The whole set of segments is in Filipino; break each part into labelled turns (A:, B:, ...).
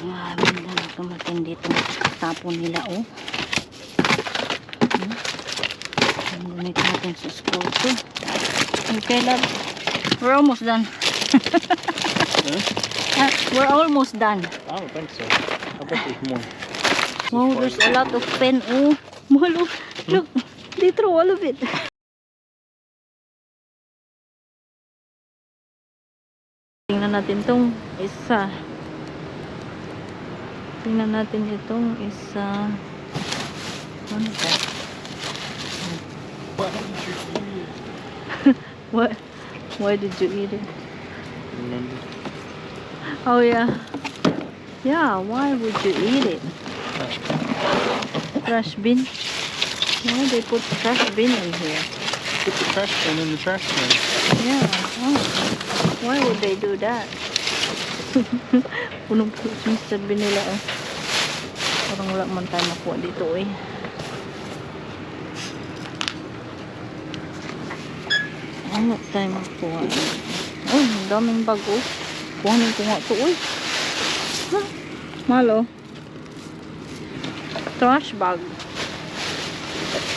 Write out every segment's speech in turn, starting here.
A: Grabe na tumating dito. Tapon nila, oh. Ang gumit natin sa school to. Okay, love. We're almost done. We're almost done.
B: I don't think so. I bet there's more.
A: Wow, there's a lot of pen. Oh, mahal. Look, they throw all of it. Tingnan natin tong isa. Tingnan natin itong isa. Ano ba?
B: Why did you eat it?
A: What? Why did you eat it?
B: Remember?
A: Oh yeah. Yeah, why would you eat it? Trash bin. Why they put trash bin in here?
B: Put the trash bin in the trash can.
A: Yeah. Oh. Why would they do that? Punong-puno sa bin nila, eh. Parang wala man tayo makuha dito, eh. Wala tayo makuha. Oh, ang daming bago. Kuhanin ko nga ito, eh. Huh? Malo. Trash bag.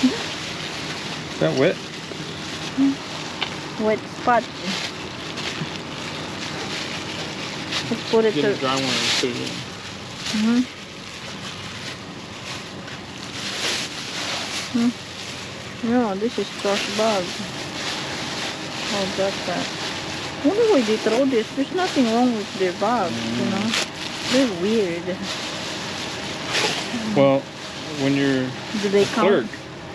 B: Is that wet?
A: Wet spot. Let's put it
B: Get a
A: to...
B: dry one and put it in.
A: No, this is trash bag. Oh, that's that. Wonder why they throw this. There's nothing wrong with their bags, you know. They're weird.
B: Well, when you're
A: Do they
B: a
A: count?
B: clerk,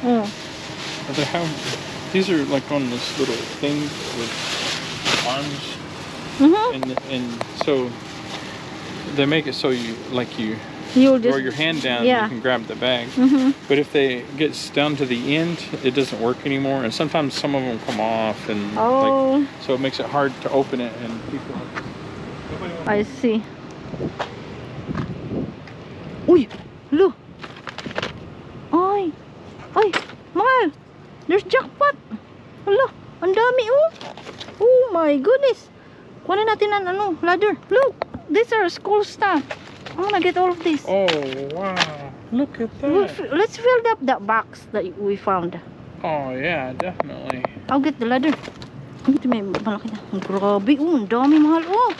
A: Oh.
B: they have these are like on this little thing with arms, and so they make it so you
A: You'll
B: throw
A: just...
B: your hand down,
A: yeah.
B: you can grab the bag. But if they get down to the end, it doesn't work anymore, and sometimes some of them come off, and
A: Oh,
B: so it makes it hard to open it. And people,
A: I see. Uy! Look! Ay! Ay! Mahal! There's jackpot! Hala! Ang dami, oh! Oh my goodness! Kunin natin ang ano, ladder. Look! These are school stuff. I'm gonna get all of this.
B: oh wow! Look at that!
A: Let's fill up that box that we found.
B: Oh yeah, definitely.
A: I'll get the ladder. Ito may malaki na. Grabe, oh! Ang dami, mahal, oh!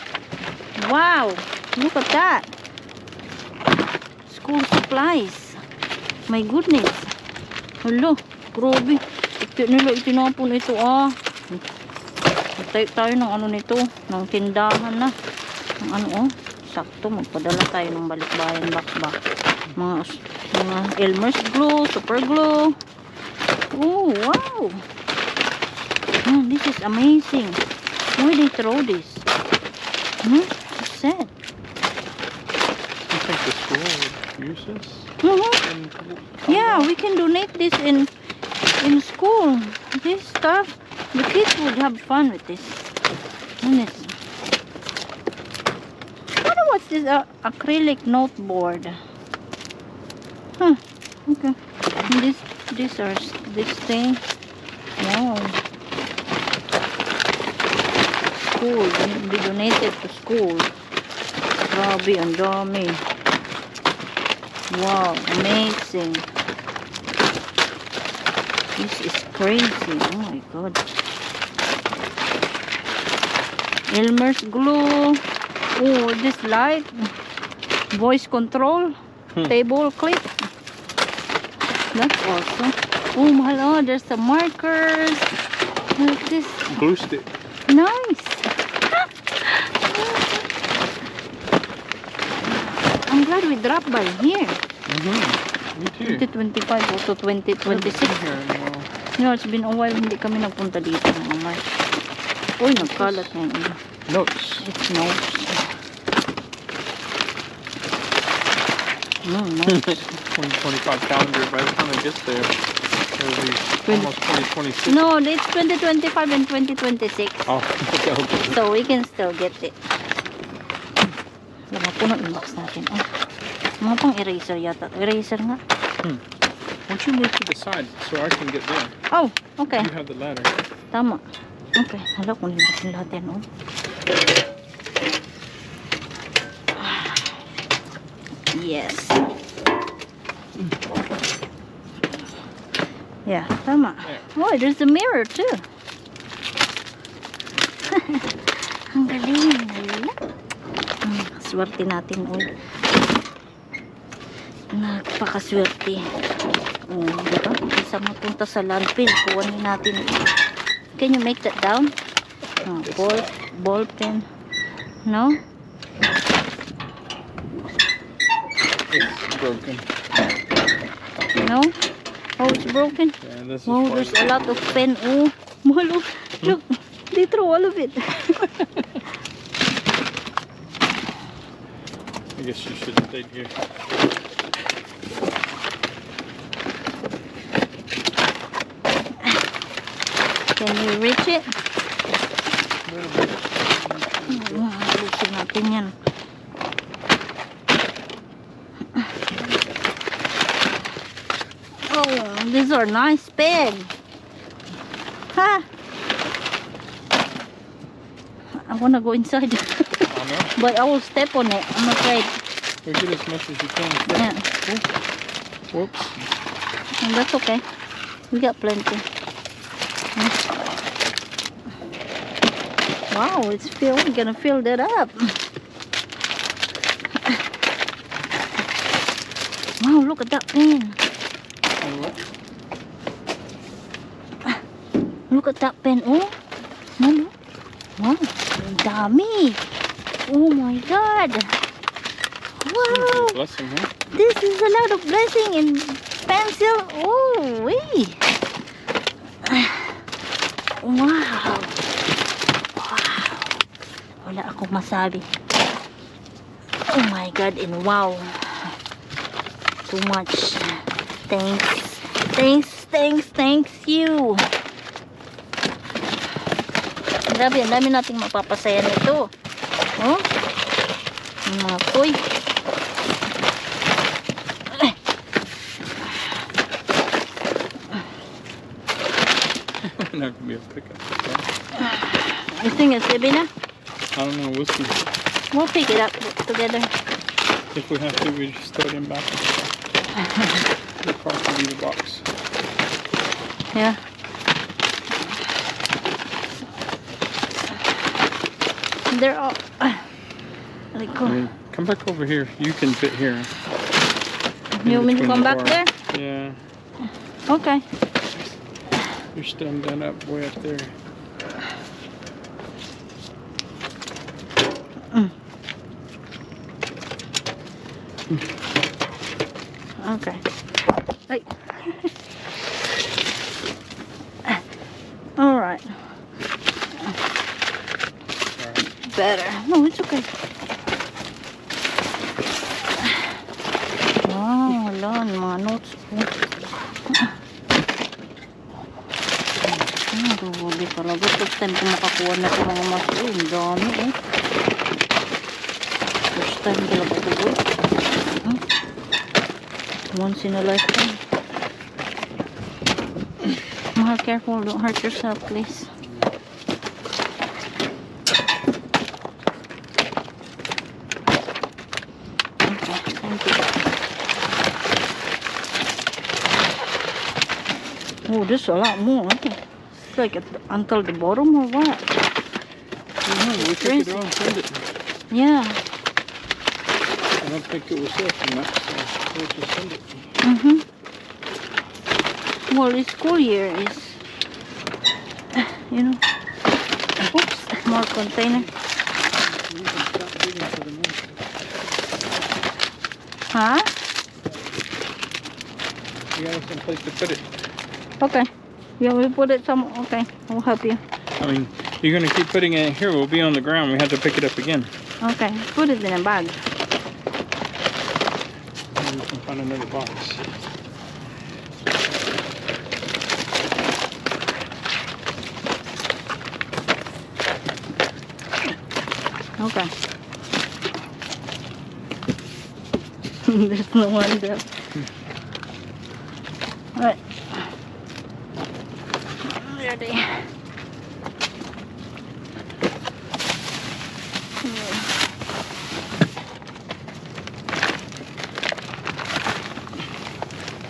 A: Wow! Look at that! School supplies. My goodness. Hello, grabe. Ito nila itinapon ito, ah. Tayo tayo ng ano nito, ng tindahan na. Ng ano, oh. Sakto, magpadala tayo ng balikbayan bakbak. Mga Elmer's glue, super glue. Oh, wow. Man, this is amazing. Why they throw this? What's that?
B: You think the school would use this?
A: Yeah, we can donate this in school. This stuff, the kids would have fun with this. Honest. I wonder what's this acrylic note board. Huh. Okay. And this thing. Wow. School. Be donated to school. Grabe, ang dami. Wow, amazing. This is crazy. Oh my god. Elmer's glue. Oh, this light. Voice control. Table clip. That's awesome. Oh, mahal. Oh, there's some markers. Look at this.
B: Glue stick.
A: Nice. I'm glad we dropped by here.
B: Me too.
A: 2025 or to 2026.
B: Here in a while.
A: You know, it's been a while hindi kami nagpunta dito mga March. Uy, nagkalat na yun.
B: Notes.
A: It's notes. No, notes.
B: 2025 calendar. By the time it gets there, it'll be almost 2026.
A: No, it's 2025 and 2026.
B: Oh, okay.
A: So we can still get it. Lama po ng inbox natin. Oh. Mga pang eraser yata. Eraser nga.
B: Why don't you move to the side so I can get there?
A: Oh, okay.
B: You have the ladder.
A: Tama. Okay. Hala, kung libat yung lahat yan, oh. Yes. Yeah, tama. Oh, there's a mirror too. Ang galing. Wala. Swerte natin. Uy. Nagpakaswerte. Oh, diba? Isa mapunta sa landfill. Kuhanin natin. Can you make that down? Oh, ball pen. No?
B: It's broken.
A: No? Oh, it's broken?
B: Yeah, this is
A: Oh,
B: part
A: there's
B: of
A: a lot of pen. Oh, malo. Look, they throw all of it.
B: I guess you should have stayed here.
A: Can you reach it?
B: A little bit.
A: Lusin natin yan. Oh, these are nice pen. Ha! I wanna go inside.
B: I know.
A: But I will step on it. I'm afraid.
B: We get as much as you can.
A: Yeah.
B: Whoops.
A: And that's okay. We got plenty. Wow, it's gonna fill that up. Wow, look at that pen.
B: And what?
A: Look at that pen. Oh, ano? Wow, ang dami. Oh my God. Wow,
B: Blessing, huh?
A: this is a lot of blessing in pencil. Oh, wait. Wow. Wala akong masabi. Oh my God, and wow. Too much. Thanks you. Grabe, ang dami nating mapapasaya nito. Oh? Ang mga toy.
B: Not gonna be able to pick up this one.
A: You think it's heavy na?
B: I don't know. We'll see.
A: We'll pick it up together.
B: If we have to, we just throw it in back. The car can be the box.
A: Yeah. They're all like
B: I mean, come back over here. You can fit here.
A: you want me to
B: between
A: come
B: the
A: back
B: bar.
A: there?
B: Yeah.
A: Okay.
B: You're standing done up way up there.
A: Okay. Hey. All right. Better. No, it's okay. Wow, wala. Mga notes po. Grabe talaga. First time ko makakuha na ito mga maso. Ang dami eh. First time talaga ito. Once in a lifetime. Mahal, careful. Don't hurt yourself, please. Okay, thank you. Oh, there's a lot more. Okay. It's like until the bottom or what?
B: We took it on, send it.
A: Yeah.
B: I don't think it was there from that, so we'll just send it.
A: Well, this school year is, you know. Oops, more container.
B: You can stop digging for the money.
A: Huh?
B: You got some place to put it.
A: Okay. Yeah, we put it some. Okay, I'll help you.
B: I mean, you're gonna keep putting it here. We'll be on the ground. We have to pick it up again.
A: Okay, put it in a bag.
B: Maybe we can find another box.
A: Okay. There's no one there. Alright. Ready.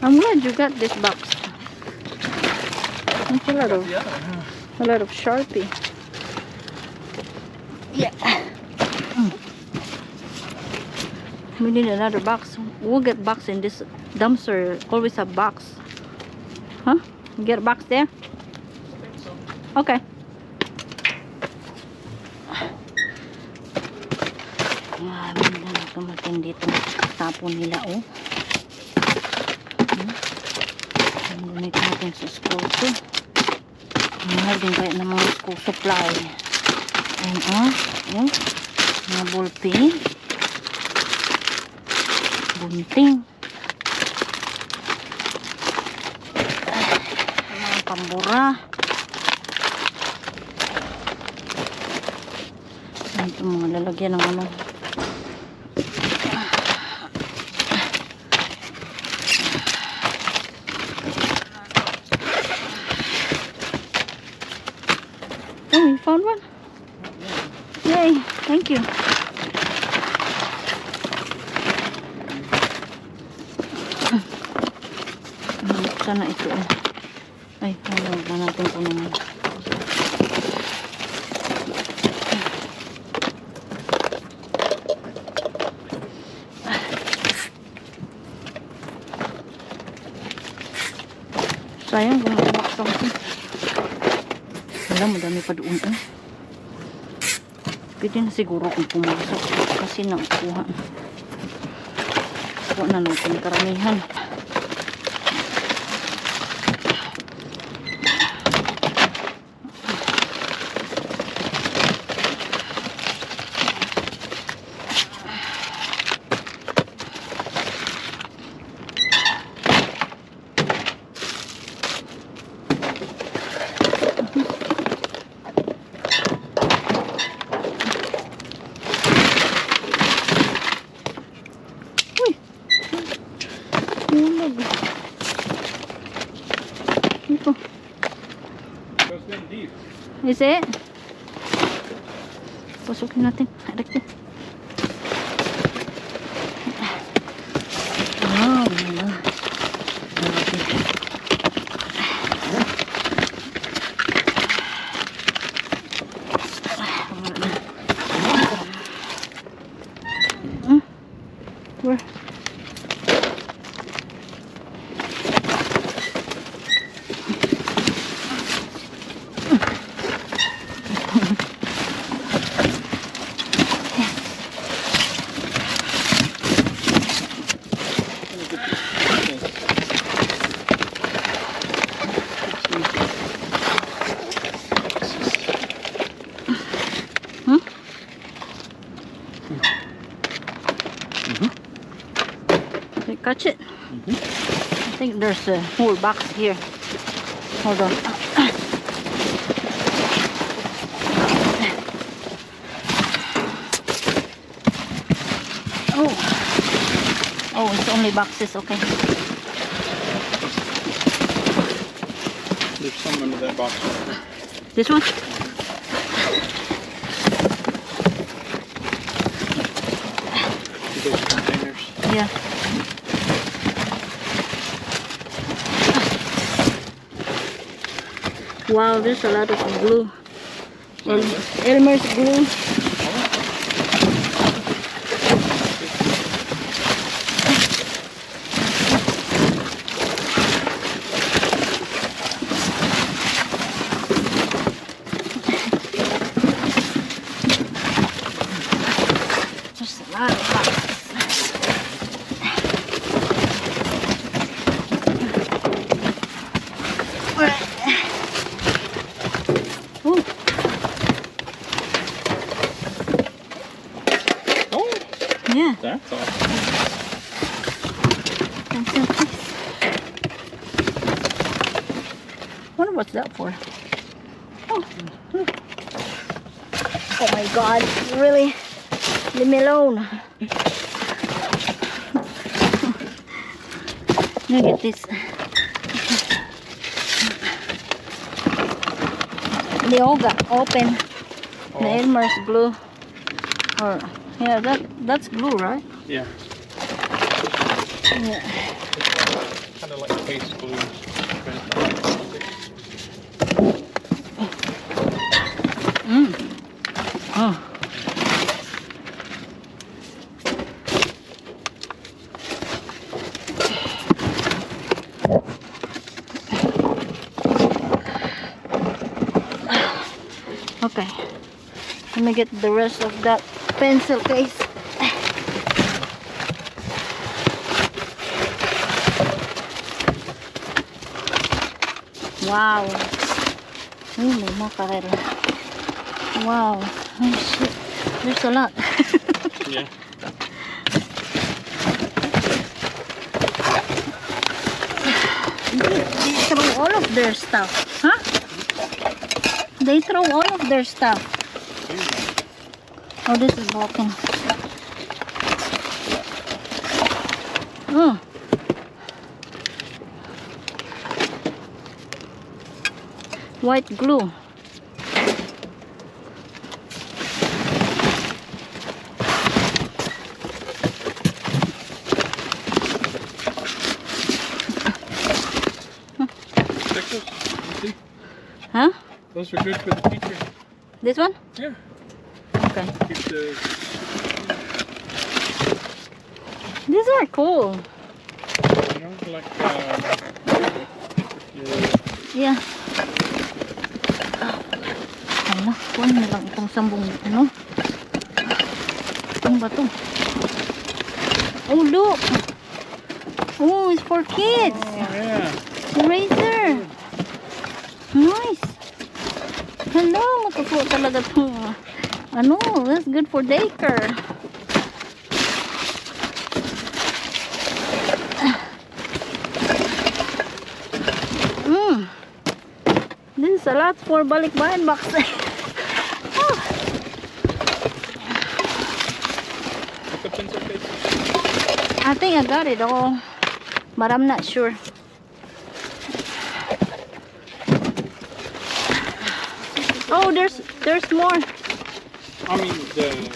A: I'm glad you got this box. It's a lot of
B: The other one, huh?
A: a lot of Sharpie. Yeah. We need another box. We'll get box in this dumpster. Always a box. Huh? You get a box there? Okay. Grabe na tumating dito. Tapon nila, oh. Ang gamit natin sa school to. Mahal din kaya ng mga school supply. Ayan, oh. Ayan. Mga ballpen. Bunting. Mga pambura. Ito mga lalagyan ng ano. Oh, you found one? Yay, thank you. Sana ito eh. Ay, wala na natin po naman. Sayang kung makabaksa ko. Wala, madami pa doon eh. Pwede na siguro kung pumasok kasi nakuha. Kuha na natin karamihan. Ito.
B: Goes in deep.
A: Is it? Pasukin natin. Direct. Wow. Where? Catch it. I think there's a whole box here. Hold on. Oh. Oh, it's only boxes. Okay.
B: There's some under that box.
A: This one?
B: Those containers.
A: Yeah. Wow, there's a lot of glue. Elmer's glue. There's a lot of boxes. Yeah.
B: That's awesome.
A: Wonder what's that for? Oh. Oh my God! Really? Leave me alone. Look at this. They all got open. The Elmer's glue. Or yeah, that's glue, right?
B: Yeah.
A: Yeah.
B: Kind of like paste glue.
A: Oh. Okay. Let me get the rest of that pencil case. Wow. Oh, may makarela. Wow. Oh, shit. There's a lot.
B: Yeah.
A: They throw all of their stuff. Huh? They throw all of their stuff. Oh, this is broken. Oh. White glue.
B: Stickers, you see?
A: Huh?
B: Those are good for the teacher.
A: This one?
B: Yeah.
A: Okay.
B: Keep the,
A: These are cool.
B: you know, like,
A: Yeah. Hala, kuha na lang itong sambong, ano? Ano ba to? Oh, look! Oh, it's for kids!
B: oh, yeah.
A: Eraser! Nice! Hello, matutuwa talaga to. Ano, that's good for daycare. This is a lot for balikbayan box. Oh.
B: Put the pencil case.
A: I think I got it all, but I'm not sure. Oh, there's more.
B: I mean,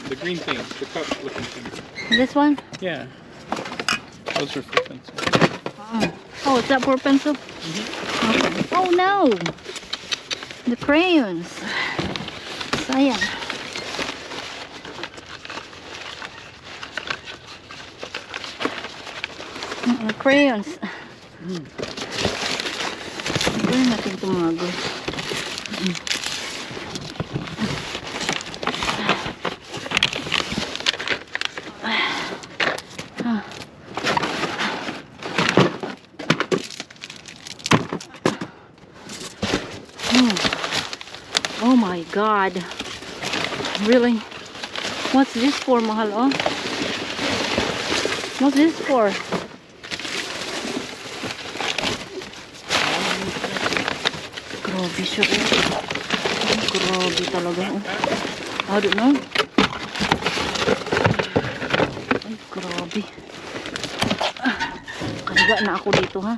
B: the green thing, the cup looking thing.
A: This one?
B: Yeah. Those are for pencil.
A: Oh, is that for pencil? Okay. Oh no! The crayons. Sayang. The crayons. Gawin natin itong mga guys. Oh my God. Really? What's this for, mahal? Oh? What's this for? Grabe siya. Grabe talaga. I don't know. Ay, grabe. Kaliga na ako dito, ha?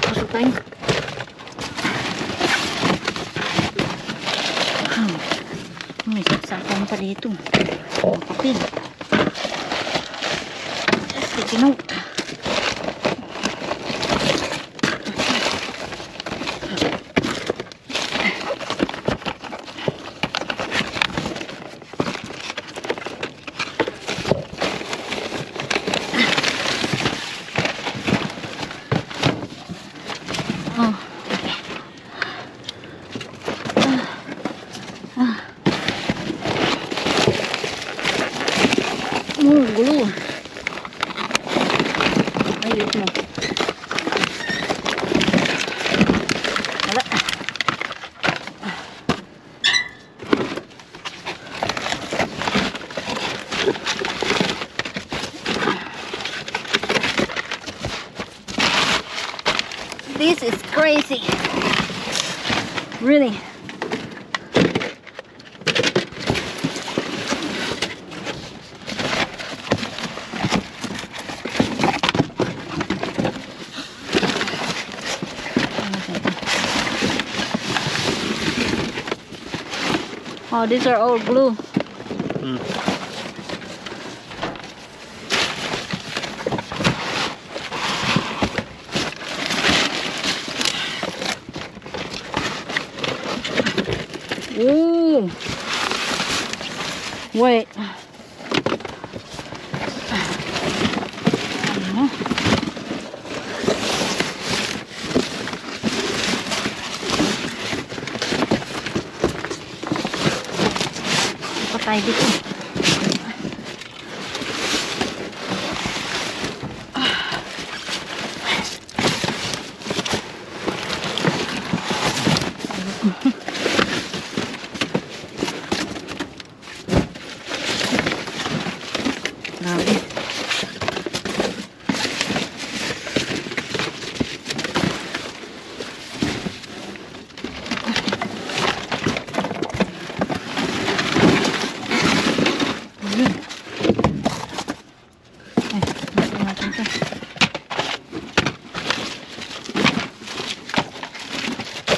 A: Pasukay. May saksakan pa dito. Ang papel. Sticky note. Gulo. Ayos mo. Wala. This is crazy. Really. Oh, these are all glue.
B: Mm.
A: Ooh. Wait. Patay dito. Grabe. Ayun. Ay, natin natin ito.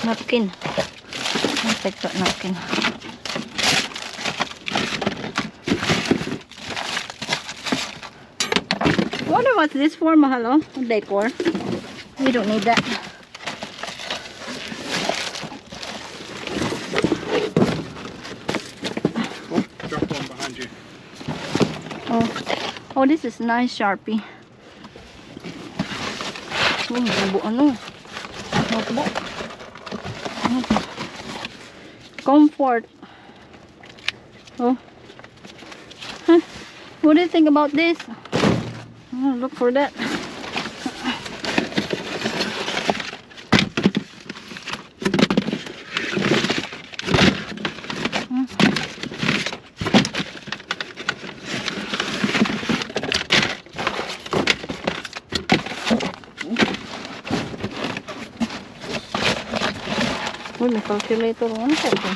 A: Napkin. Ito, napkin. Wonder what's this for, Mahalo? Decor. We don't need that.
B: Oh, drop one behind you.
A: Oh, oh, this is nice Sharpie. Oh, ano? Notebook. Comfort. Oh. Huh. What do you think about this? Oh, look for that. Uy, may calculator. Ano po ito?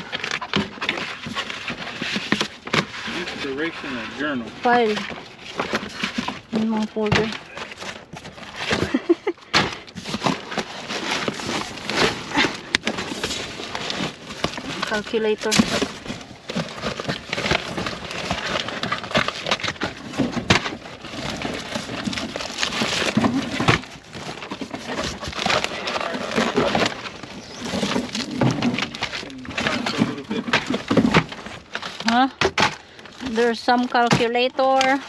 B: Inspiration and journal.
A: File. Yung mga folder. Calculator. Huh? There's some calculator. Oh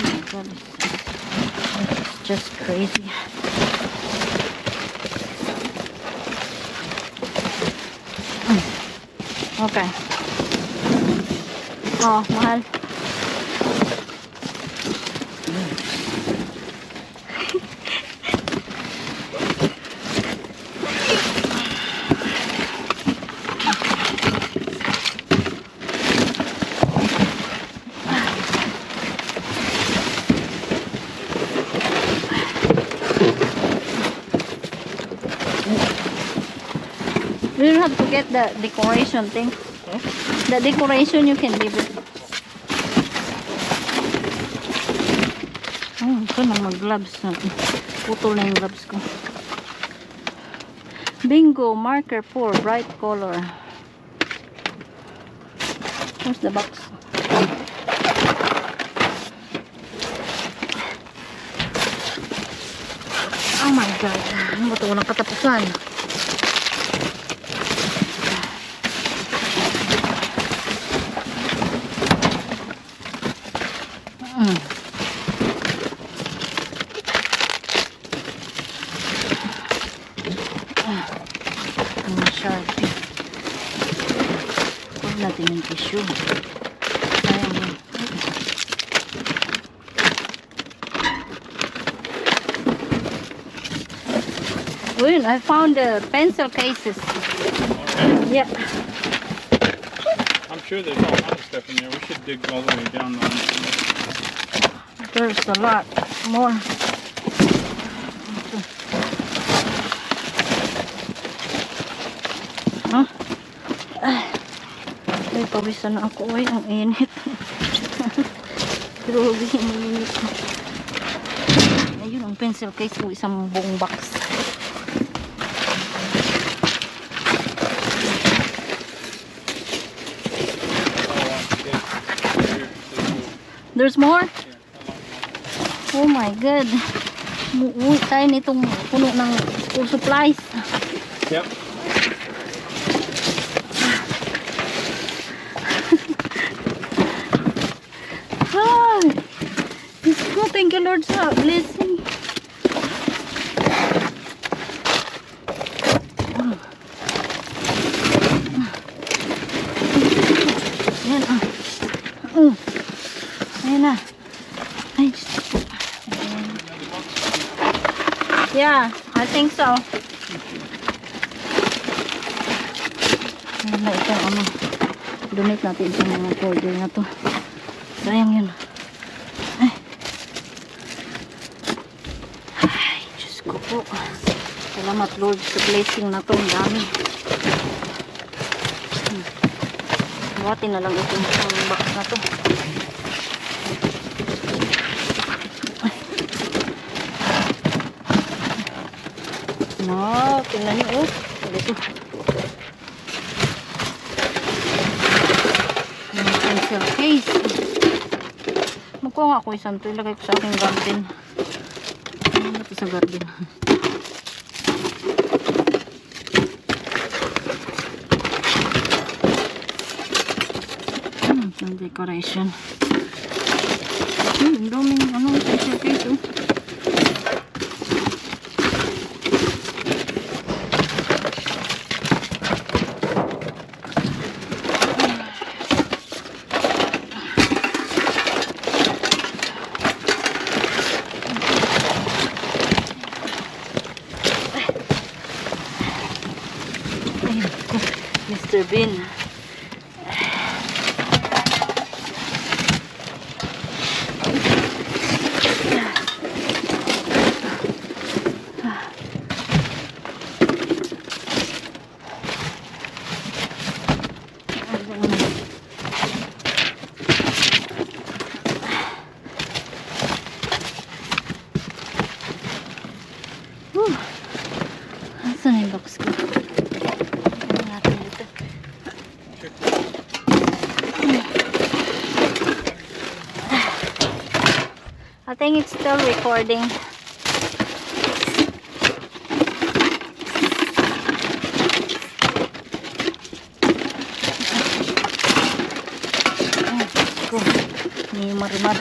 A: my God, it's just crazy. Okay. Oh, mahal. We don't have to get the decoration thing. The decoration you can leave it. Oh, ito na mag-gloves natin. Putol na yung gloves ko. Bingo marker for bright color. Where's the box? Oh my God. Ano ba ito? Walang katapusan. Sharpie. Huwag natin yung tissue. Sayang yun. Wait, I found the pencil cases. Yeah.
B: I'm sure there's all kinds of stuff in there. We should dig all the way down on it.
A: There's a lot more. Huh? Ay, pawisan na ako. Ay, ang init. Grabe, ang init. Ayun, ang pencil case ko. Isang buong box. There's more?
B: Yeah, a lot more.
A: Oh my God. Uwi tayo nitong puno ng school supplies.
B: Yep.
A: Ay, Diyos ko, thank you Lord sa blessing. Ayan ah. Ayan na. Ay, Diyos ko. Ayan. Yeah, I think so. Ayan na itong ano. Donate natin sa mga folder na to. Sayang yun. Ay. Ay, Diyos ko po. Salamat Lord sa blessing na to. Ang dami. Buhatin na lang itong box na to. No, tingnan niyo oh. Ito. Pencil case. Magkuha nga ako isang to. Ilagay ko sa aking garden. Ano ba ito sa garden? Some decoration. Ang daming ano, pencil case oh. Mr. Bean. Asan na yung box ko? Ayan natin dito. I think it's still recording. Ko ni Marimar.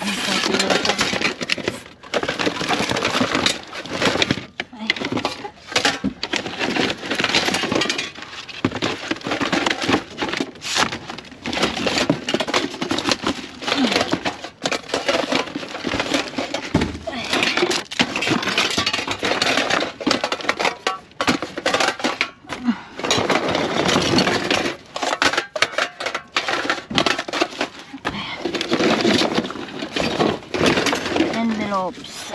A: Ay, envelopes.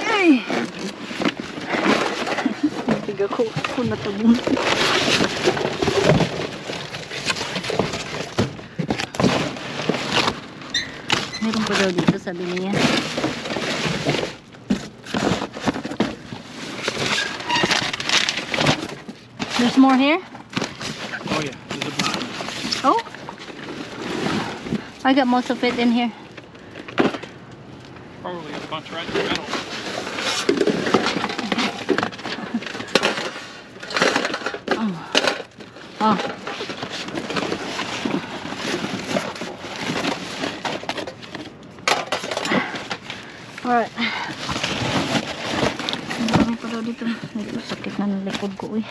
A: Ay. Tiga ko natabun. Meron pa daw dito, sabi niya. There's more here?
B: Oh yeah, there's a bunch.
A: Oh? I got most of it in here.
B: Probably a bunch right in the middle.
A: Oh. Alright. Ang dami pa daw dito. Ito, sakit na ng likod ko eh.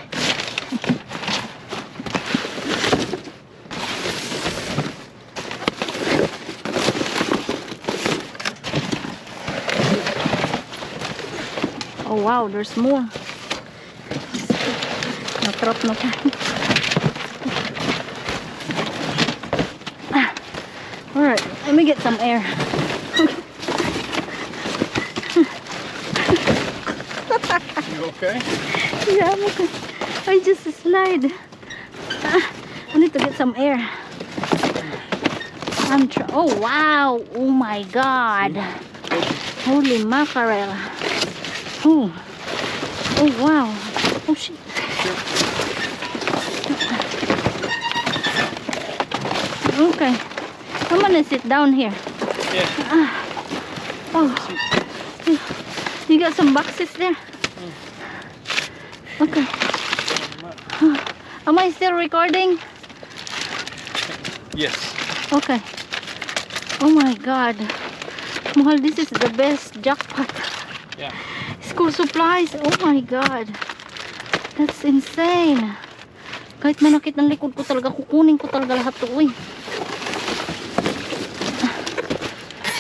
A: Oh wow, there's more. Natrap na pa. Alright, let me get some air.
B: You okay?
A: Yeah, I'm okay. I just slide. I need to get some air. Oh wow, oh my god. Holy mackerel. Oh. Oh, wow. Oh, shit. Okay. I'm gonna sit down here.
B: Yeah.
A: Oh. You got some boxes there? Okay. Am I still recording?
B: Yes.
A: Okay. Oh my God. Mahal, this is the best jackpot.
B: Yeah.
A: School supplies. Oh my God. That's insane. Kahit manakit ng likod ko talaga, kukunin ko talaga lahat to. Uy.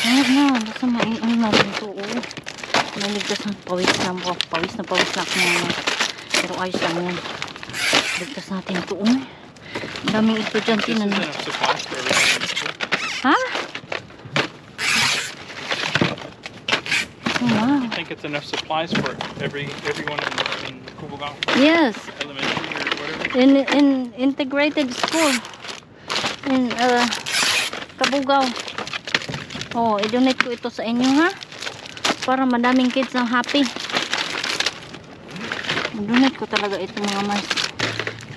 A: Ayun na. Basta ano natin to. Oh. Naligtas ng pawis na ako. Pawis na ako ngayon. Pero ayos lang yan. Ligtas natin to. Oh. Daming estudyante
B: This is
A: na.
B: enough supplies for everyone in school.
A: Ha? Oh, wow.
B: I think it's enough supplies for everyone in Kubugao
A: Yes.
B: Elementary or whatever.
A: In integrated school. In Kabugao. Oh, i-donate ko ito sa inyo ha. Para madaming kids ang happy. I-donate ko talaga ito mga mas.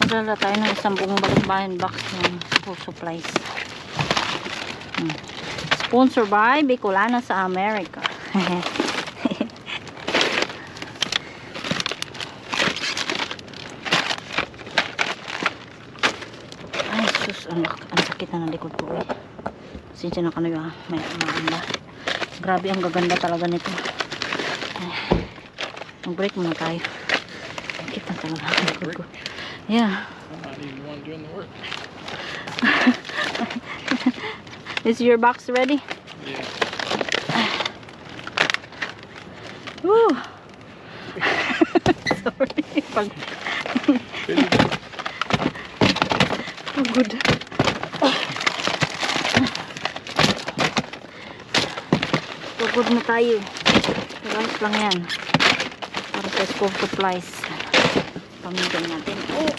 A: Padala tayo ng isang buong balikbayan box ng school supplies. Sponsored by Bicolana sa America. Ay sus, ang sakit na ng likod ko eh. Sinsya na kayo ha. May maganda. Grabe ang gaganda talaga nito. Mag-break muna tayo. Sakit na talaga ang likod ko. Yeah.
B: I'm not even the one doing the work.
A: Is your box ready?
B: Yeah.
A: Woo! Sorry. Pag oh, good. Pagod na tayo. Rice lang yan. Para sa school supplies. Pamigay natin. Oh!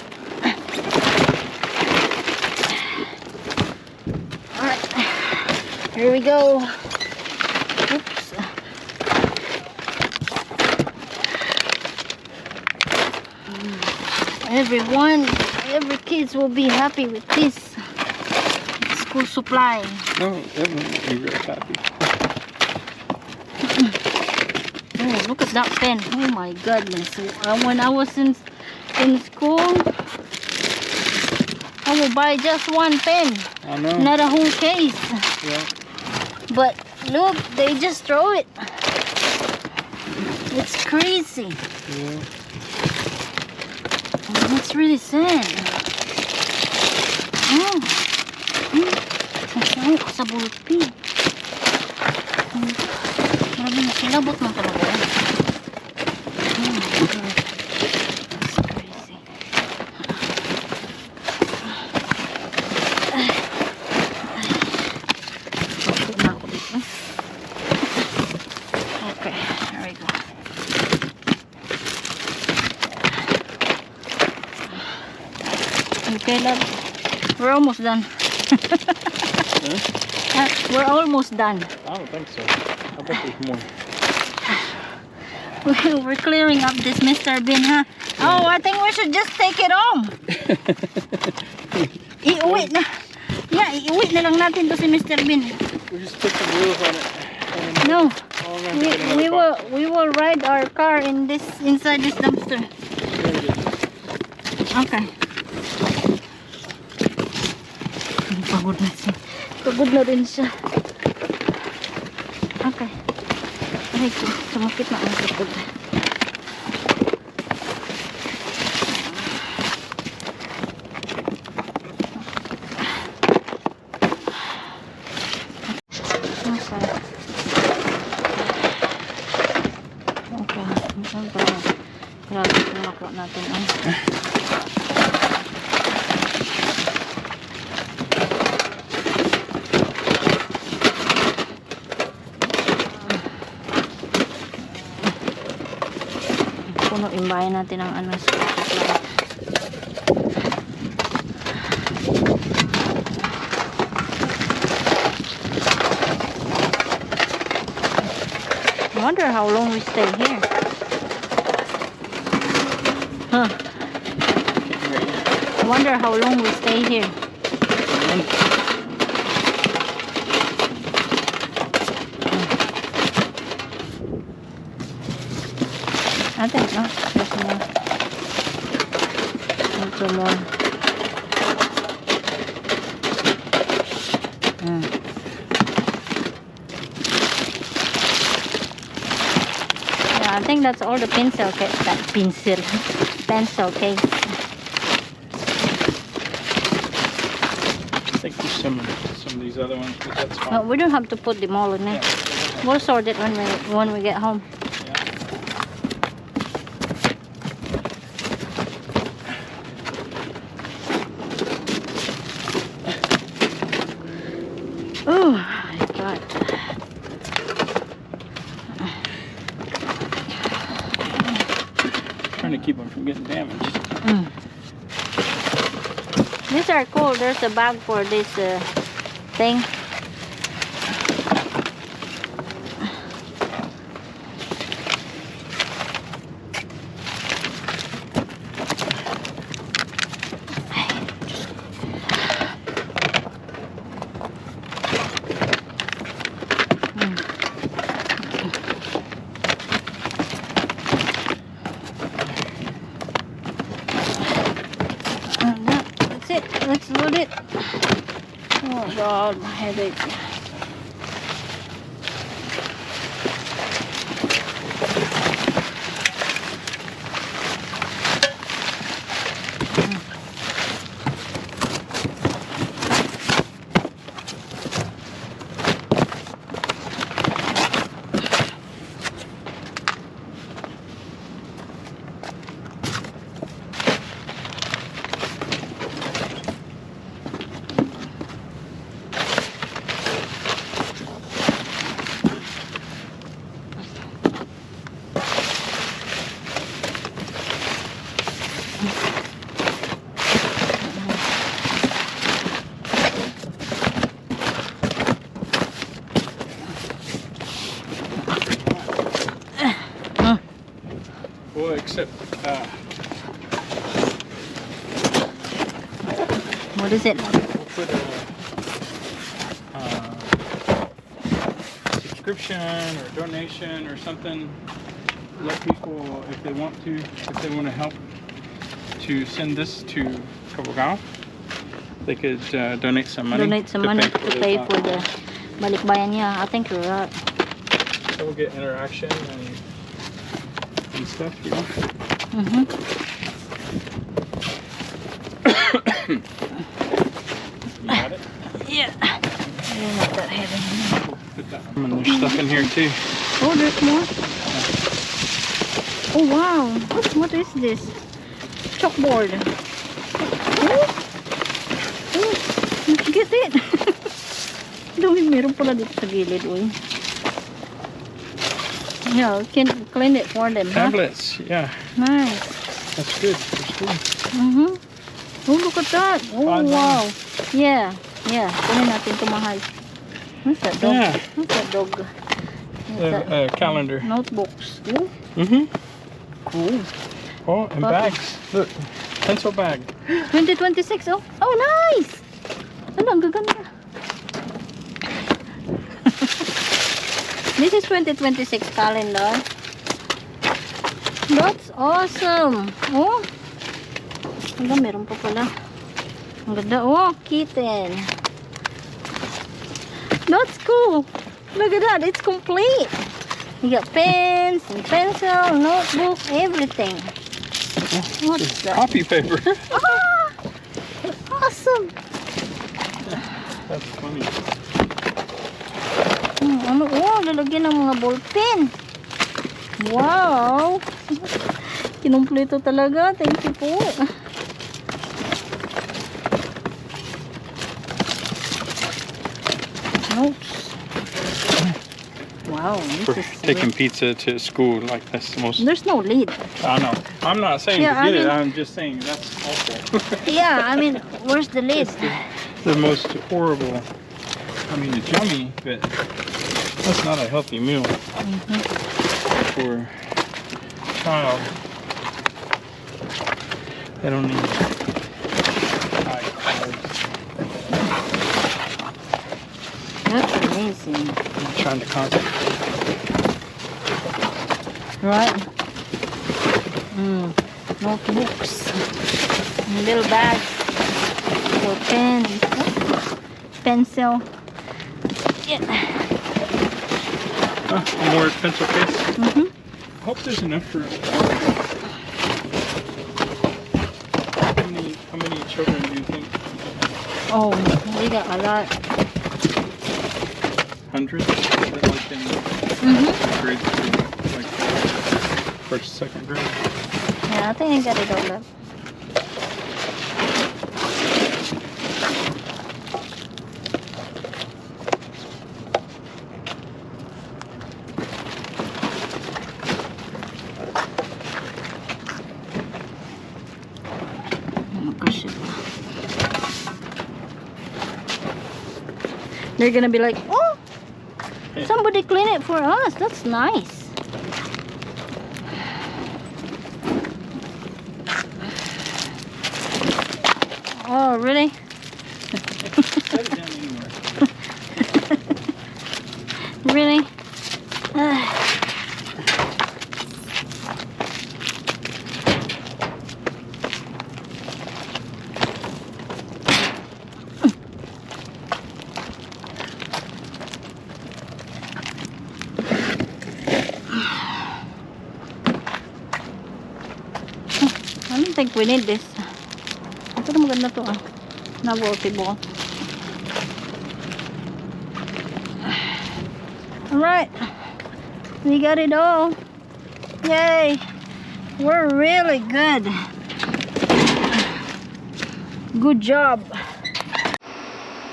A: Alright. Here we go. Oops. Every kids will be happy with this school supply.
B: No, everyone will be really happy.
A: Oh, look at that pen. Oh my goodness. When I was in school, I would buy just one pen,
B: I know.
A: not a whole case.
B: Yeah.
A: But look, they just throw it. It's crazy.
B: Yeah.
A: It's really sad. Oh. Ang sa bulpi. Marami na silabot ng talaga. Oh my God. That's crazy. Bakit na ako dito? Okay, there we go. Okay, love. We're almost done. We're almost done.
B: I don't think so. I bet there's more.
A: We're clearing up this Mr. Bean, huh? Oh, I think we should just take it home. Iuwi na. Yeah, iuwi na lang natin to si Mr. Bean.
B: We just put some wheels on it. And
A: No.
B: oh, I'm gonna put another box.
A: We will ride our car inside this dumpster.
B: There it is.
A: Okay. Pagod na siya. Pagod na rin siya. Okay. Aray ko, sumakit na ang likod. Okay. Okay. Grabe kung nakuha natin ang puno imbayan natin ang ano sa supply. wonder how long we stay here. Huh. I wonder how long we stay here. I think not. There's more. There's some more. Yeah, I think that's all the pencil case. That pencil case.
B: I think there's some of these other ones, but that's fine.
A: Oh, we don't have to put them all in there.
B: Yeah.
A: We'll sort it when we get home. Oh my God.
B: Trying to keep them from getting damaged.
A: These are cool. There's a bag for this thing. That's it. Let's load it. Oh God, my headache.
B: Well, except
A: What is it?
B: we'll put a subscription or donation or something. Let people, if they want to help to send this to Cabugao, they could donate some money.
A: Donate some money to pay for the balikbayan niya. I think you're right.
B: So we'll get interaction and stuff, you know. You got it?
A: Yeah. I don't want that heavy.
B: Put that. And there's stuff in here too.
A: Oh, there's more. Oh wow. What is this? Chalkboard. Oh. Oh. Let's get it. Meron pala dito sa gilid, uy. Yeah, can clean it for them, huh?
B: Tablets, yeah.
A: Nice.
B: That's good for school.
A: Oh, look at that. Oh,
B: Fun,
A: wow. Yeah, yeah. Kunin natin ito, mahal. What's that dog?
B: Yeah.
A: What's that dog? What's that?
B: Calendar.
A: Notebooks. Oh,
B: Cool. Oh, and
A: Puppy.
B: bags. Look, pencil bag.
A: 2026. Oh, oh, nice. Ano, ang gaganda. This is 2026 calendar. That's awesome. Oh. Hanggang meron pa pala. Ang ganda. Oh, kitten. That's cool. Look at that. It's complete. You got pens and pencil, notebook, everything. What's that?
B: Copy paper.
A: Ah! Awesome.
B: That's funny.
A: Ano? Oh, lalagyan ng mga ballpen. Wow. Kinumpleto talaga. Thank you po. Notes. Wow.
B: For
A: This is
B: taking pizza to school, like that's the most.
A: There's no lid.
B: I know. I'm not saying
A: Yeah,
B: to get
A: I
B: it.
A: mean-
B: I'm just saying that's awful.
A: Yeah, I mean, where's the lid?
B: The most horrible. I mean, it's yummy, but that's not a healthy meal. for child. They don't need iCards.
A: That's amazing.
B: I'm trying to concentrate.
A: Right? Notebooks. Little bags. Little pens. Pencil. Yeah.
B: More pencil case.
A: Mm-hmm.
B: I hope there's enough for. How many children do you think?
A: Oh, we got a lot.
B: Hundreds? Like in grade 3, like first, second grade.
A: Yeah, I think I got it all up. Oh, gosh. They're gonna be like, oh, somebody clean it for us. That's nice. Oh, really?
B: Set it down anywhere.
A: Really? I don't think we need this. Ito na maganda to ah. Na-workable. Alright. We got it all. Yay. We're really good. Good job.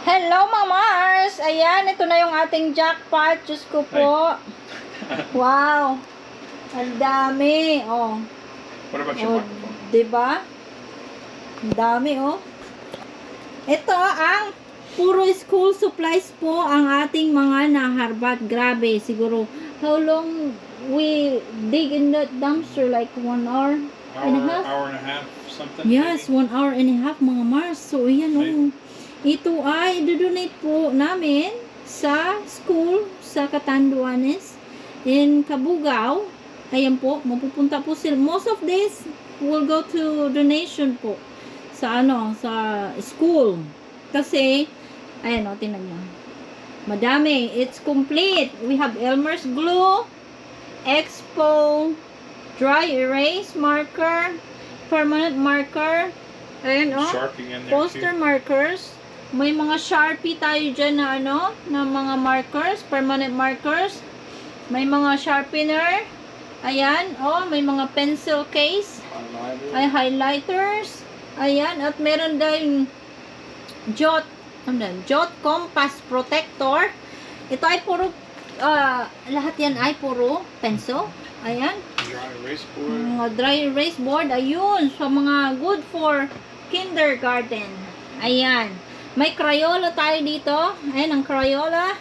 A: Hello, Mamars! Ayan, ito na yung ating jackpot. Diyos ko po. Wow. Ang dami. Oh.
B: What about your
A: Oh,
B: microphone?
A: diba? Ang dami, oh. Ito ang puro school supplies po ang ating mga naharbat. Grabe, siguro. How long we dig in that dumpster? Like 1 hour and a half?
B: Hour and a half, something?
A: Yes,
B: maybe?
A: 1 hour and a half, mga Mars. So, yan, oh. Ito ay dodonate po namin sa school sa Catanduanes in Cabugao. Ayan po, mapupunta po sila. Most of this will go to donation po sa sa school. Kasi, ayan o, tingnan nyo. Madami. It's complete. We have Elmer's glue, Expo, dry erase marker, permanent marker, ayan o,
B: Sharpie in there
A: poster
B: too.
A: markers. May mga Sharpie tayo dyan na na mga markers, permanent markers. May mga sharpener. Ayan, oh, may mga pencil case. Ay, highlighters. Ayan, at meron din jot compass protector. Ito ay puro, lahat yan ay puro pencil. Ayan.
B: Dry erase board.
A: Mga dry erase board. Ayun, so mga good for kindergarten. Ayan. May Crayola tayo dito. Ayan, ang Crayola.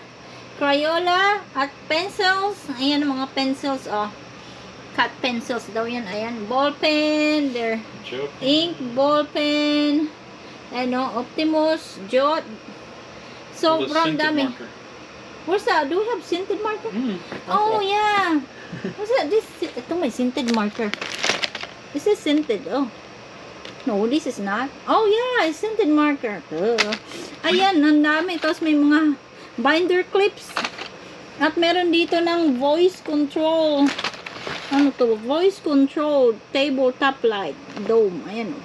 A: Crayola at pencils. Ayan, mga pencils, oh. Cut pencils daw yan. Ayan, ball pen. There. Ink, ball pen. Ano, Optimus, Jot. Sobrang dami. Where's that? Do we have scented marker? Oh, yeah. What's that? Ito may scented marker. This is scented. Oh. No, this is not. Oh, yeah. It's scented marker. Ayan, ang dami. Tapos may mga binder clips. At meron dito ng voice control. Ano to? Voice control tabletop light. Dome. Ayan.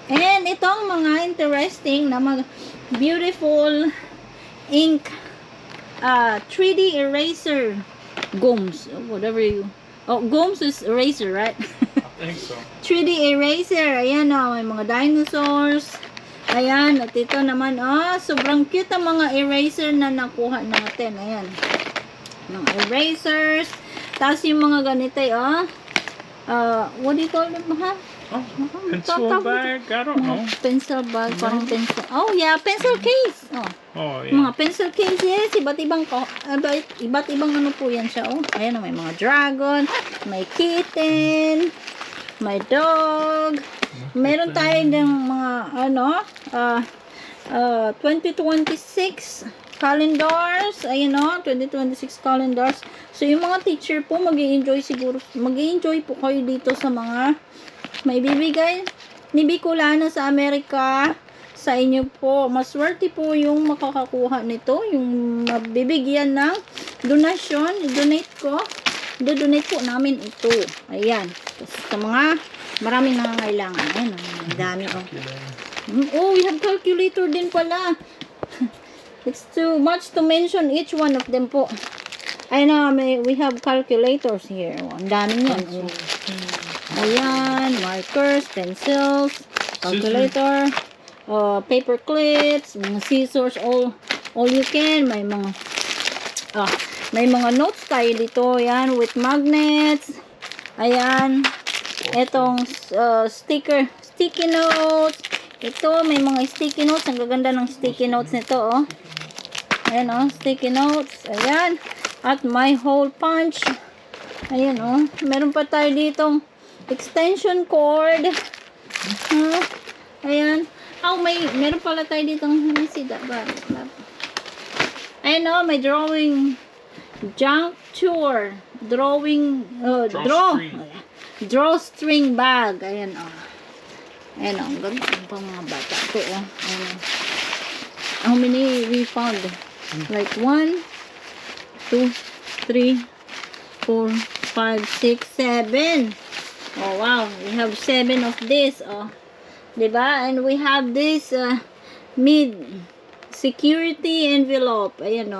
A: And itong mga interesting na mga beautiful ink 3D eraser gums. Whatever you... Oh, gums is eraser, right?
B: I think so.
A: 3D eraser. Ayan o. May mga dinosaurs. Ayan. At ito naman. Sobrang cute ang mga eraser na nakuha natin. Ayan. Mga erasers. Tapos yung mga ganito. What do you call them, ha?
B: Oh, pencil bag? I don't know.
A: Pencil bag, parang pencil. Oh, yeah, pencil case. Oh,
B: Oh, yeah.
A: mga pencil cases, iba't ibang ano po yan siya. Oh, ayan, may mga dragon, may kitten, may dog. Meron tayo ng mga, 2026 calendars. Ayan, 2026 calendars. So, yung mga teacher po, mag-i-enjoy po kayo dito sa mga may bibigay ni Bicolana sa Amerika sa inyo po. Maswerte po yung makakakuha nito, yung mabibigyan ng donasyon. Do-donate po namin ito. Ayan. Sa mga maraming nangangailangan. Ayan, ang dami. Oh, we have calculator din pala. It's too much to mention each one of them po. Ayan, we have calculators here. Oh, ang dami yan. Ayan, markers, pencils, calculator, paper clips, mga scissors, all you can. May mga notes tayo dito. Ayan, with magnets. Ayan, etong sticky notes. Ito, may mga sticky notes. Ang gaganda ng sticky notes nito, oh. Ayan, sticky notes. Ayan, at my hole punch. Ayan, meron pa tayo ditong extension cord. Ayan. Meron pala tayo dito. Let me see that bag. Ayan, may drawing junk tour. Drawstring bag. Ayan, Ayan, ang ganda pa mga bata to, Ayan. How many we found? Like 1, 2, 3, 4, 5, 6, 7. Oh, wow. We have 7 of this. Oh. Diba? And we have this mid-security envelope. Ayan,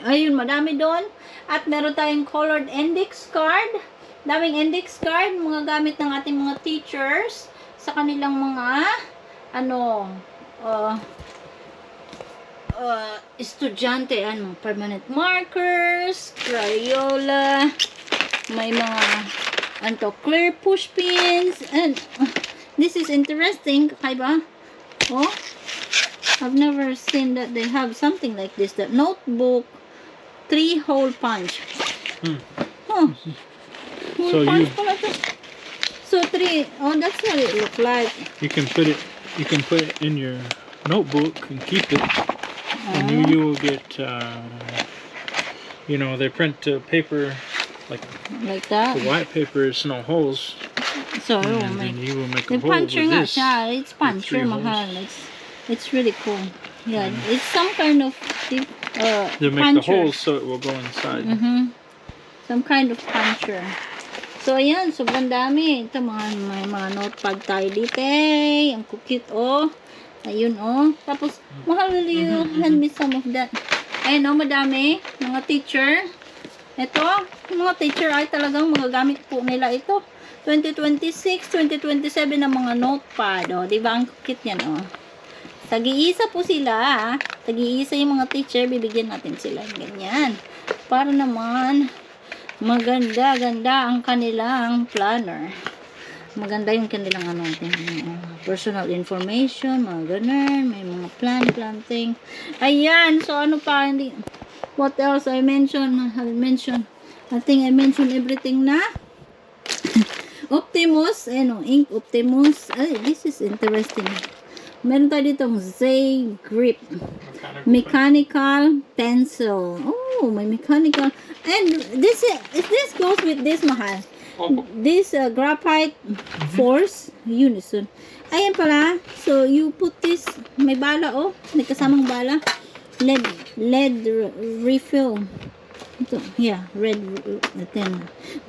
A: ayun, madami doon. At meron tayong colored index card. Daming index card. Mga gamit ng ating mga teachers sa kanilang mga estudyante. Permanent markers, Crayola, may mga clear push pins, and this is interesting, kaiba? Oh, I've never seen that they have something like this. The notebook, 3-hole punch. Oh,
B: So
A: punch pala to. So 3. Oh, that's what it looked like.
B: You can put it in your notebook and keep it, and you will get. They print paper like
A: that.
B: the white paper is no holes.
A: So,
B: And then you will make a hole
A: puncher
B: with
A: nga
B: this.
A: siya. It's puncher,
B: 3 holes.
A: mahal. It's really cool. Yeah, it's some kind of
B: They make the
A: puncher.
B: holes so it will go inside.
A: Some kind of puncher. So, ayan. Sobrang dami. Ito, may mga notepad tayo dito. Ang cute, Ayun, Tapos, mahal, will you hand me some of that? Ayun, madami. Mga teacher. Ito, mga teacher ay talagang magagamit po nila ito. 2026, 2027 na mga notepad. Diba? Ang cute yan, Tag-iisa po sila, Tag-iisa yung mga teacher. Bibigyan natin sila. Ganyan. Para naman, maganda-ganda ang kanilang planner. Maganda yung kanilang personal information, mga ganun. May mga planting. Ayan. So, ano pa? What else I mentioned? I think I mentioned everything na. Optimus. Ink Optimus. Ay, this is interesting. Meron tayo ditong Z-Grip. Mechanical pencil. Oh, may mechanical. And this goes with this, mahal. This graphite force unison. Ayan pala. So, you put this. May bala, may kasamang bala. Lead refill. Ito, yeah, red.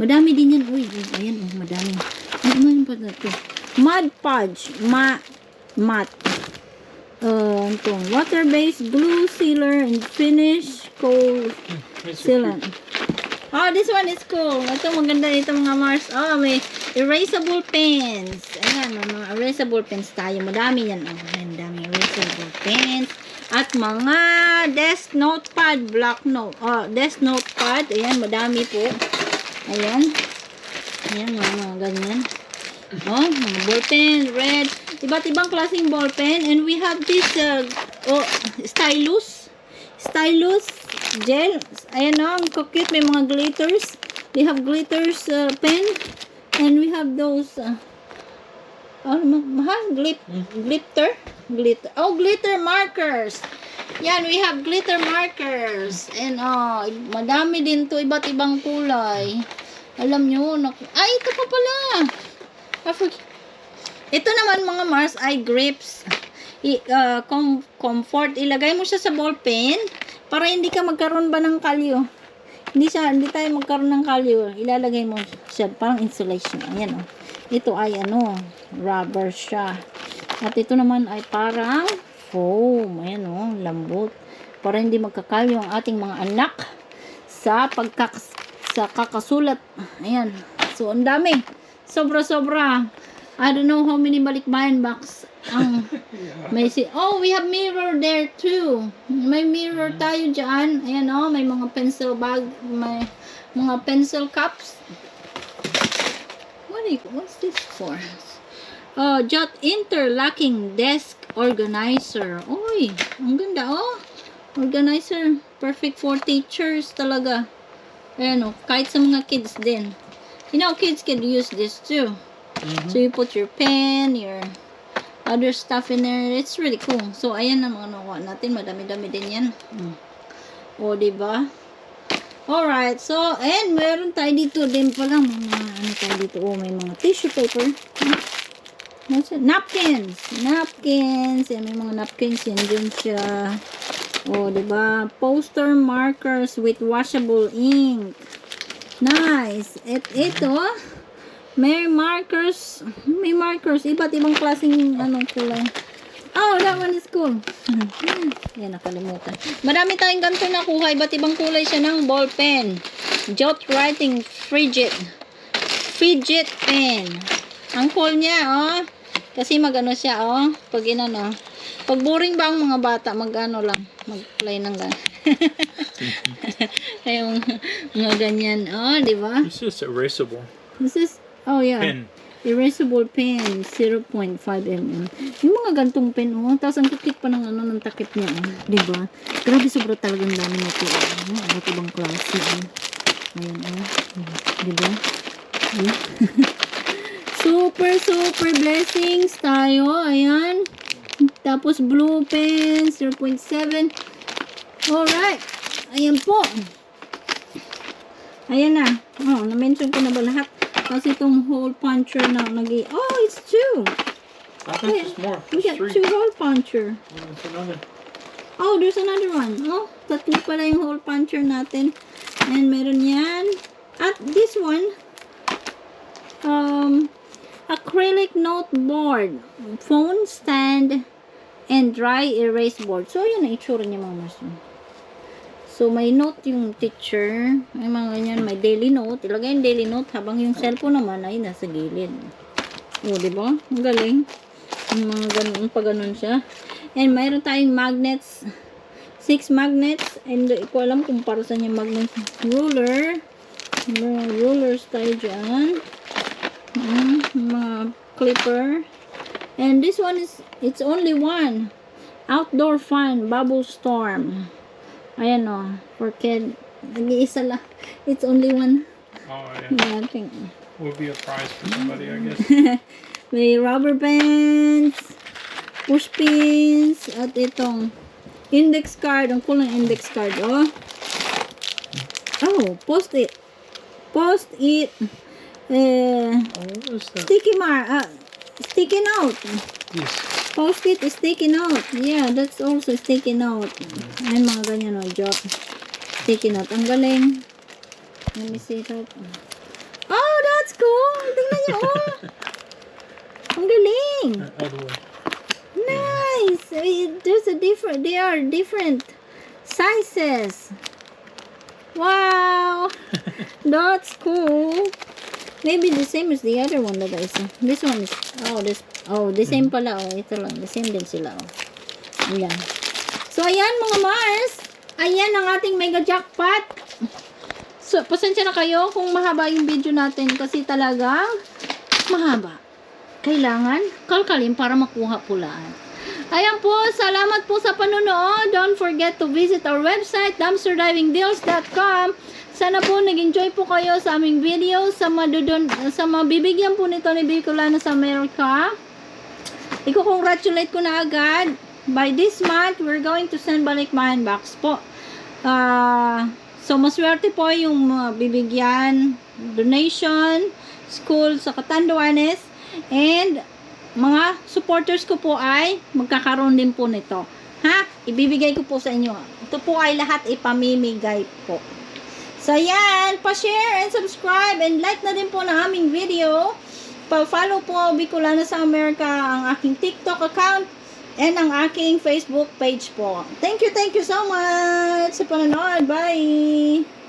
A: Madami din yan. Uy, ayan, madami. Ano pa ito? Mud Podge. Matte. Water-based glue sealer and finish coal sealant. Oh, this one is cool. Ito, maganda ito mga Mars. Oh, may erasable pens. Ayan, mga erasable pens tayo. Madami yan. Ayan, dami erasable pens. At mga desk notepad, desk notepad. Ayan, madami po. Ayan. Ayan, mga ganyan. Oh, mga ballpen, red. Iba't ibang klaseng ballpen. And we have this stylus. Stylus gel. Ayan o, ang cute. May mga glitters. We have glitters pen. And we have those glitter. Oh, glitter markers. Yan, we have glitter markers. And madami din to, iba't ibang kulay. Alam nyo, ito pa pala. Ito naman mga Mars ay grips. Comfort. Ilagay mo siya sa ballpen para hindi ka magkaroon ba ng kalyo. Hindi tayo magkaroon ng kalyo. Ilalagay mo siya parang insulation. Ayan o. Ito ay rubber siya. At ito naman ay parang foam. Ayan o, lambot. Para hindi magkakalyo ang ating mga anak sa kakasulat. Ayan. So, ang dami. Sobra-sobra. I don't know how many balikbayan box ang may we have mirror there too. May mirror tayo dyan. Ayan o, may mga pencil bag, may mga pencil cups. What's this for? Jot interlocking desk organizer. Uy, ang ganda oh. Organizer. Perfect for teachers talaga. Ayan o, kahit sa mga kids din. You know, kids can use this too. So you put your pen, your other stuff in there. It's really cool. So ayan ang mga nakuha natin. Madami-dami din yan. O, diba? Alright. So, and meron tayo dito din pala. May tayo dito? May mga tissue paper. Napkins. Napkins. Yan, may mga napkins. Yan dun siya. O, diba? Poster markers with washable ink. Nice. At ito, may markers. Iba't ibang klaseng kulay. Oh, that one is cool. Yan, nakalimutan. Marami tayong ganito nakuha. Iba't ibang kulay siya ng ball pen. Jot writing fidget pen. Ang cool niya, kasi siya, pag pag boring ba ang mga bata, mag-play ng gan. Yung mga ganyan, di ba?
B: This is erasable.
A: This is, yeah.
B: Pen.
A: Erasable pen, 0.5 mm. Yung mga gantong pen, tapos ang kikik pa ng ng takip niya, di ba? Grabe, sobra talagang dami nito. At ibang klase. Ayan, di ba? Super blessings tayo. Ayan. Tapos blue pen, 0.7. Alright. Ayan po. Ayan na. Na-mention ko na ba lahat? Kasi itong hole puncher na it's two.
B: I think there's more.
A: We got two hole puncher.
B: There's another.
A: Oh, there's another one. Tatlo pala yung hole puncher natin. And meron yan. At this one, acrylic note board, phone stand, and dry erase board. So, yun ang itsura niya mga mas. So, may note yung teacher. May mga ganyan. May daily note. Ilagay yung daily note habang yung cellphone naman ay nasa gilid. Diba? Ang galing. Yung mga ganun, pag ganun siya. And mayroon tayong magnets. 6 magnets. And ko alam kung para saan yung magnets. Ruler. Mga rulers tayo dyan. Mga clipper. And this one is, it's only one. Outdoor fun. Bubble storm. Ayan for kid. Nag-iisa lang. It's only one.
B: Oh, yeah.
A: Yeah, I think.
B: Will be a prize for somebody, I guess.
A: May rubber bands, push pins, at itong index card. Ang cool ng index card, post-it. Post-it.
B: What was that?
A: Sticky note.
B: Yes.
A: Post-it is sticky note. Yeah, that's also sticky note. Ayan, mga ganyan, jot. Sticky note. Ang galing. Let me see that. Oh, that's cool. Tingnan niyo, Ang galing.
B: Other way.
A: Nice. They are different sizes. Wow. That's cool. Maybe the same as the other one that I saw. This one is, the same pala, ito lang, the same din sila, Ayan. So, ayan mga Mars, ayan ang ating mega jackpot. So, pasensya na kayo kung mahaba yung video natin kasi talagang mahaba. kailangan kalkalin para makuha po lahat. Ayan po, salamat po sa panonood. Don't forget to visit our website, dumpsterdivingdeals.com. Sana po nag-enjoy po kayo sa aming video, sa mabibigyan po nito ni Bicolana sa America. Iko-congratulate ko na agad. By this month, we're going to send balikbayan box po. So, maswerte po yung bibigyan, donation, school sa Catanduanes, and mga supporters ko po ay magkakaroon din po nito. Ha? Ibibigay ko po sa inyo. Ito po ay lahat ipamimigay po. So, yan. Pa-share and subscribe and like na din po ng aming video. Pa-follow po Bicolana sa America, ang aking TikTok account and ang aking Facebook page po. Thank you so much sa panonood. Bye!